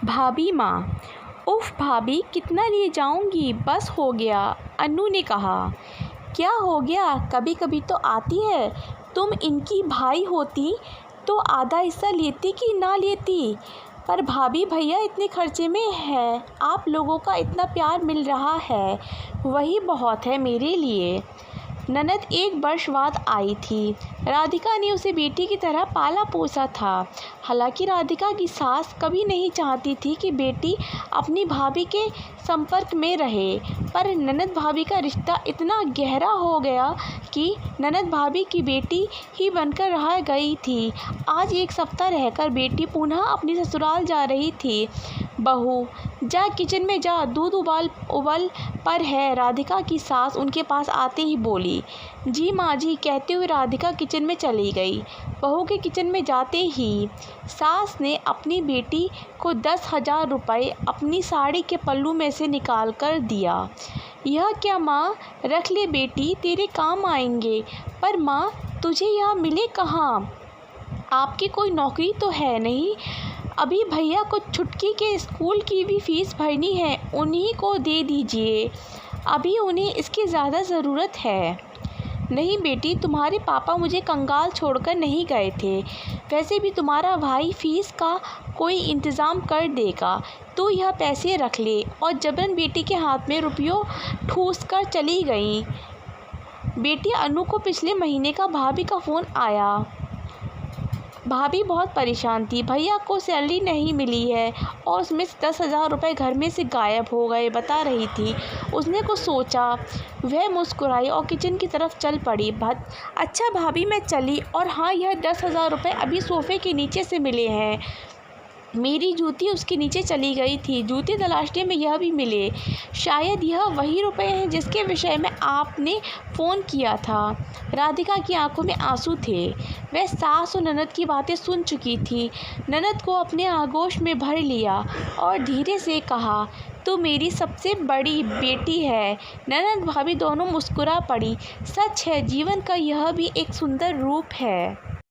भाभी माँ। उफ़ भाभी, कितना लिए जाऊंगी, बस हो गया। अन्नू ने कहा। क्या हो गया, कभी कभी तो आती है। तुम इनकी भाई होती तो आधा हिस्सा लेती कि ना लेती। पर भाभी भैया इतने खर्चे में है, आप लोगों का इतना प्यार मिल रहा है, वही बहुत है मेरे लिए। ननद एक वर्ष बाद आई थी। राधिका ने उसे बेटी की तरह पाला पोसा था। हालांकि राधिका की सास कभी नहीं चाहती थी कि बेटी अपनी भाभी के संपर्क में रहे, पर ननद भाभी का रिश्ता इतना गहरा हो गया कि ननद भाभी की बेटी ही बनकर रह गई थी। आज एक सप्ताह रहकर बेटी पुनः अपनी ससुराल जा रही थी। बहू, जा किचन में जा, दूध उबल पर है। राधिका की सास उनके पास आते ही बोली। जी माँ जी, कहते हुए राधिका किचन में चली गई। बहू के किचन में जाते ही सास ने अपनी बेटी को 10,000 रुपये अपनी साड़ी के पल्लू में से निकाल कर दिया। यह क्या माँ, रख ले बेटी, तेरे काम आएंगे। पर माँ, तुझे यह मिले कहाँ? आपकी कोई नौकरी तो है नहीं? अभी भैया को छुटकी के स्कूल की भी फीस भरनी है, उन्हीं को दे दीजिए, अभी उन्हें इसकी ज़्यादा ज़रूरत है। नहीं बेटी, तुम्हारे पापा मुझे कंगाल छोड़कर नहीं गए थे। वैसे भी तुम्हारा भाई फीस का कोई इंतज़ाम कर देगा। तू यह पैसे रख ले। और जबरन बेटी के हाथ में रुपयों ठूस कर चली गई। बेटी अनु को पिछले महीने का भाभी का फ़ोन आया। भाभी बहुत परेशान थी। भैया को सैलरी नहीं मिली है और उसमें से 10,000 रुपये घर में से गायब हो गए, बता रही थी। उसने कुछ सोचा, वह मुस्कुराई और किचन की तरफ चल पड़ी। अच्छा भाभी, मैं चली। और हाँ, यह 10,000 रुपये अभी सोफ़े के नीचे से मिले हैं। मेरी जूती उसके नीचे चली गई थी, जूती तलाशने में यह भी मिले। शायद यह वही रुपए हैं जिसके विषय में आपने फ़ोन किया था। राधिका की आंखों में आंसू थे। वह सास और ननद की बातें सुन चुकी थी। ननद को अपने आगोश में भर लिया और धीरे से कहा, तू मेरी सबसे बड़ी बेटी है। ननद भाभी दोनों मुस्कुरा पड़ी। सच है, जीवन का यह भी एक सुंदर रूप है।